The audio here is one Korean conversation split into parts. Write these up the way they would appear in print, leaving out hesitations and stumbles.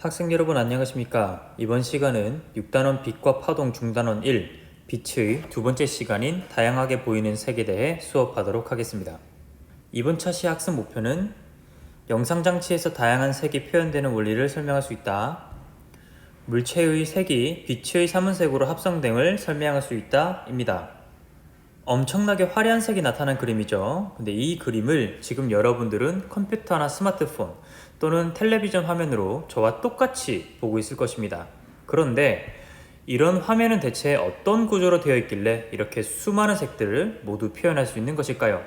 학생 여러분 안녕하십니까? 이번 시간은 6단원 빛과 파동 중단원 1 빛의 두 번째 시간인 다양하게 보이는 색에 대해 수업하도록 하겠습니다. 이번 차시 학습 목표는 영상장치에서 다양한 색이 표현되는 원리를 설명할 수 있다. 물체의 색이 빛의 삼원색으로 합성됨을 설명할 수 있다 입니다. 엄청나게 화려한 색이 나타난 그림이죠. 근데 이 그림을 지금 여러분들은 컴퓨터나 스마트폰 또는 텔레비전 화면으로 저와 똑같이 보고 있을 것입니다. 그런데 이런 화면은 대체 어떤 구조로 되어 있길래 이렇게 수많은 색들을 모두 표현할 수 있는 것일까요?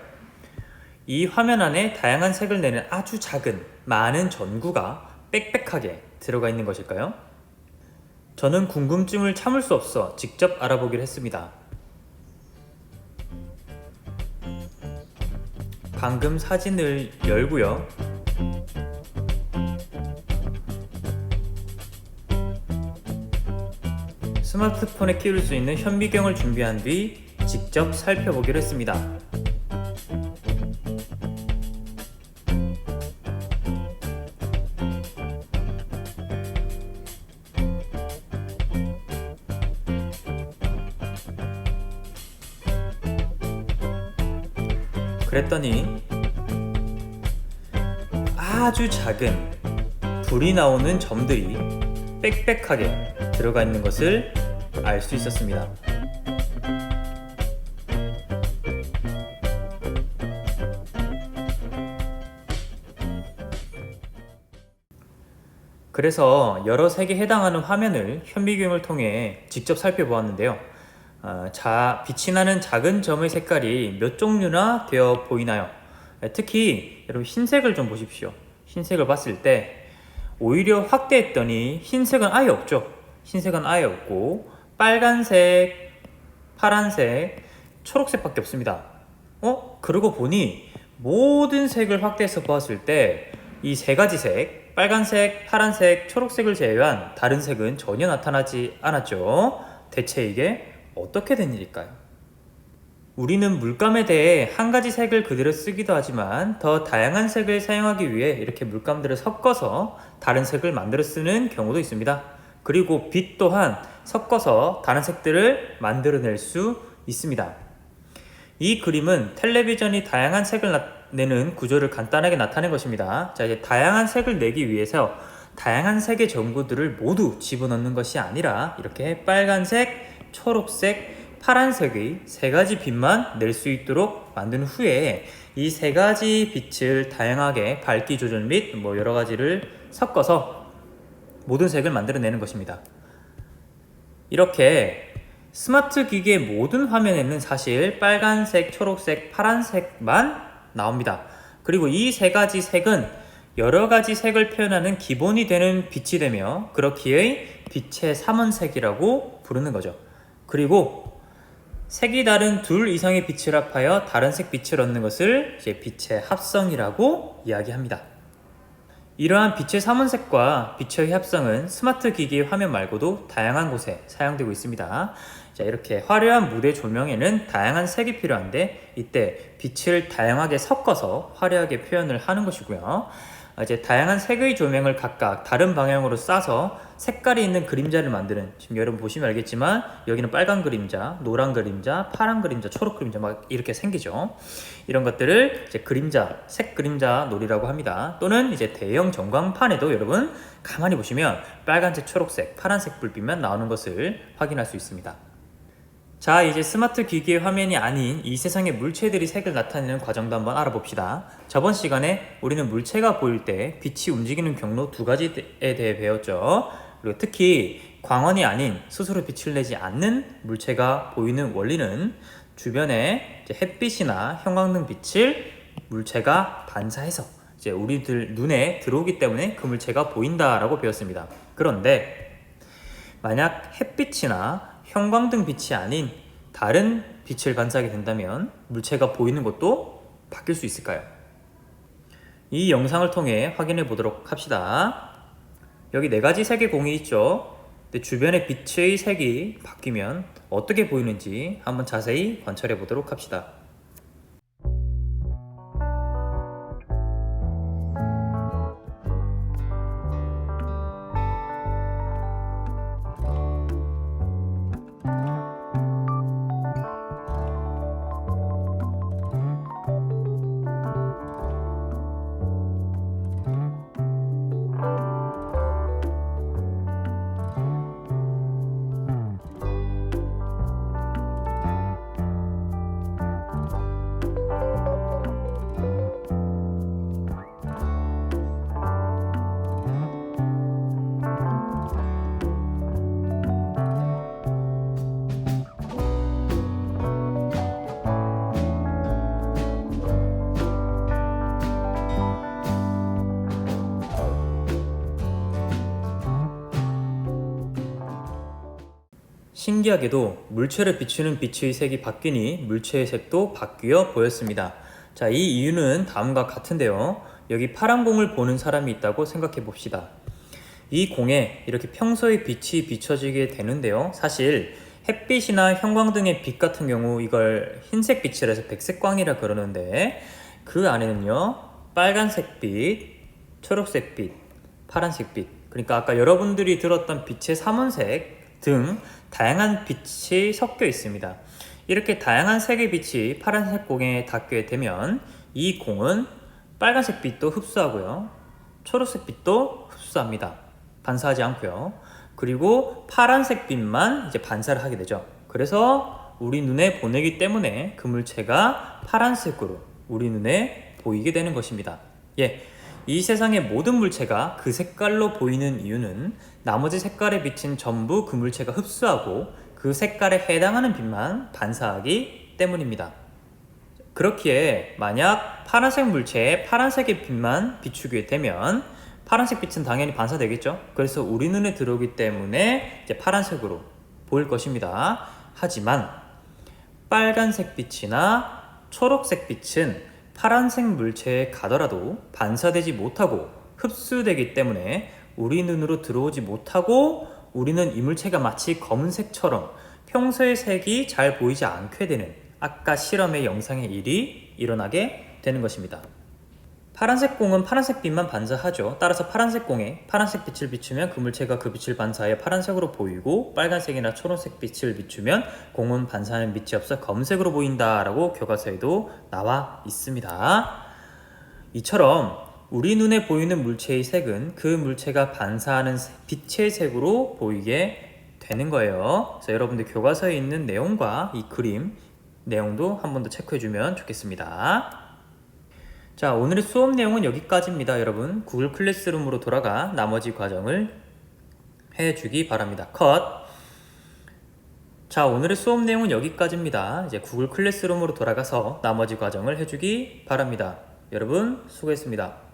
이 화면 안에 다양한 색을 내는 아주 작은 많은 전구가 빽빽하게 들어가 있는 것일까요? 저는 궁금증을 참을 수 없어 직접 알아보기로 했습니다. 방금 사진을 열고요. 스마트폰에 끼울 수 있는 현미경을 준비한 뒤 직접 살펴보기로 했습니다. 그랬더니 아주 작은 불이 나오는 점들이 빽빽하게 들어가 있는 것을 알 수 있었습니다. 그래서 여러 색에 해당하는 화면을 현미경을 통해 직접 살펴보았는데요. 빛이 나는 작은 점의 색깔이 몇 종류나 되어 보이나요? 특히 여러분 흰색을 좀 보십시오. 흰색을 봤을 때 오히려 확대했더니 흰색은 아예 없죠. 흰색은 아예 없고 빨간색, 파란색, 초록색밖에 없습니다. 그러고 보니 모든 색을 확대해서 보았을 때 이 세 가지 색, 빨간색, 파란색, 초록색을 제외한 다른 색은 전혀 나타나지 않았죠. 대체 이게 어떻게 된 일일까요? 우리는 물감에 대해 한 가지 색을 그대로 쓰기도 하지만 더 다양한 색을 사용하기 위해 이렇게 물감들을 섞어서 다른 색을 만들어 쓰는 경우도 있습니다. 그리고 빛 또한 섞어서 다른 색들을 만들어낼 수 있습니다. 이 그림은 텔레비전이 다양한 색을 내는 구조를 간단하게 나타낸 것입니다. 자, 이제 다양한 색을 내기 위해서 다양한 색의 전구들을 모두 집어넣는 것이 아니라 이렇게 빨간색, 초록색, 파란색의 세 가지 빛만 낼 수 있도록 만든 후에 이 세 가지 빛을 다양하게 밝기 조절 및 여러 가지를 섞어서 모든 색을 만들어내는 것입니다. 이렇게 스마트 기기의 모든 화면에는 사실 빨간색, 초록색, 파란색만 나옵니다. 그리고 이 세 가지 색은 여러 가지 색을 표현하는 기본이 되는 빛이 되며 그렇기에 빛의 삼원색이라고 부르는 거죠. 그리고 색이 다른 둘 이상의 빛을 합하여 다른 색 빛을 얻는 것을 이제 빛의 합성이라고 이야기합니다. 이러한 빛의 삼원색과 빛의 합성은 스마트 기기의 화면 말고도 다양한 곳에 사용되고 있습니다. 자, 이렇게 화려한 무대 조명에는 다양한 색이 필요한데 이때 빛을 다양하게 섞어서 화려하게 표현을 하는 것이고요. 이제 다양한 색의 조명을 각각 다른 방향으로 쏴서 색깔이 있는 그림자를 만드는, 지금 여러분 보시면 알겠지만 여기는 빨간 그림자, 노란 그림자, 파란 그림자, 초록 그림자 막 이렇게 생기죠. 이런 것들을 이제 그림자, 색 그림자 놀이라고 합니다. 또는 이제 대형 전광판에도 여러분 가만히 보시면 빨간색, 초록색, 파란색 불빛만 나오는 것을 확인할 수 있습니다. 자, 이제 스마트 기기의 화면이 아닌 이 세상의 물체들이 색을 나타내는 과정도 한번 알아봅시다. 저번 시간에 우리는 물체가 보일 때 빛이 움직이는 경로 두 가지에 대해 배웠죠. 그리고 특히 광원이 아닌 스스로 빛을 내지 않는 물체가 보이는 원리는 주변에 햇빛이나 형광등 빛을 물체가 반사해서 이제 우리들 눈에 들어오기 때문에 그 물체가 보인다라고 배웠습니다. 그런데 만약 햇빛이나 형광등 빛이 아닌 다른 빛을 반사하게 된다면 물체가 보이는 것도 바뀔 수 있을까요? 이 영상을 통해 확인해 보도록 합시다. 여기 네 가지 색의 공이 있죠. 근데 주변의 빛의 색이 바뀌면 어떻게 보이는지 한번 자세히 관찰해 보도록 합시다. 신기하게도 물체를 비추는 빛의 색이 바뀌니 물체의 색도 바뀌어 보였습니다. 자, 이 이유는 다음과 같은데요. 여기 파란 공을 보는 사람이 있다고 생각해 봅시다. 이 공에 이렇게 평소의 빛이 비춰지게 되는데요. 사실 햇빛이나 형광등의 빛 같은 경우 이걸 흰색 빛이라서 백색광이라 그러는데 그 안에는요 빨간색 빛, 초록색 빛, 파란색 빛, 그러니까 아까 여러분들이 들었던 빛의 삼원색 등 다양한 빛이 섞여 있습니다. 이렇게 다양한 색의 빛이 파란색 공에 닿게 되면 이 공은 빨간색 빛도 흡수하고요, 초록색 빛도 흡수합니다. 반사하지 않고요. 그리고 파란색 빛만 이제 반사를 하게 되죠. 그래서 우리 눈에 보내기 때문에 그 물체가 파란색으로 우리 눈에 보이게 되는 것입니다. 예, 이 세상의 모든 물체가 그 색깔로 보이는 이유는 나머지 색깔의 빛은 전부 그 물체가 흡수하고 그 색깔에 해당하는 빛만 반사하기 때문입니다. 그렇기에 만약 파란색 물체에 파란색의 빛만 비추게 되면 파란색 빛은 당연히 반사되겠죠. 그래서 우리 눈에 들어오기 때문에 이제 파란색으로 보일 것입니다. 하지만 빨간색 빛이나 초록색 빛은 파란색 물체에 가더라도 반사되지 못하고 흡수되기 때문에 우리 눈으로 들어오지 못하고 우리는 이 물체가 마치 검은색처럼 평소의 색이 잘 보이지 않게 되는 아까 실험의 영상의 일이 일어나게 되는 것입니다. 파란색 공은 파란색 빛만 반사하죠. 따라서 파란색 공에 파란색 빛을 비추면 그 물체가 그 빛을 반사하여 파란색으로 보이고, 빨간색이나 초록색 빛을 비추면 공은 반사하는 빛이 없어 검은색으로 보인다라고 교과서에도 나와 있습니다. 이처럼 우리 눈에 보이는 물체의 색은 그 물체가 반사하는 빛의 색으로 보이게 되는 거예요. 그래서 여러분들 교과서에 있는 내용과 이 그림 내용도 한 번 더 체크해주면 좋겠습니다. 자, 오늘의 수업 내용은 여기까지입니다. 여러분 구글 클래스룸으로 돌아가 나머지 과정을 해주기 바랍니다. 컷. 자, 오늘의 수업 내용은 여기까지입니다. 이제 구글 클래스룸으로 돌아가서 나머지 과정을 해주기 바랍니다. 여러분 수고했습니다.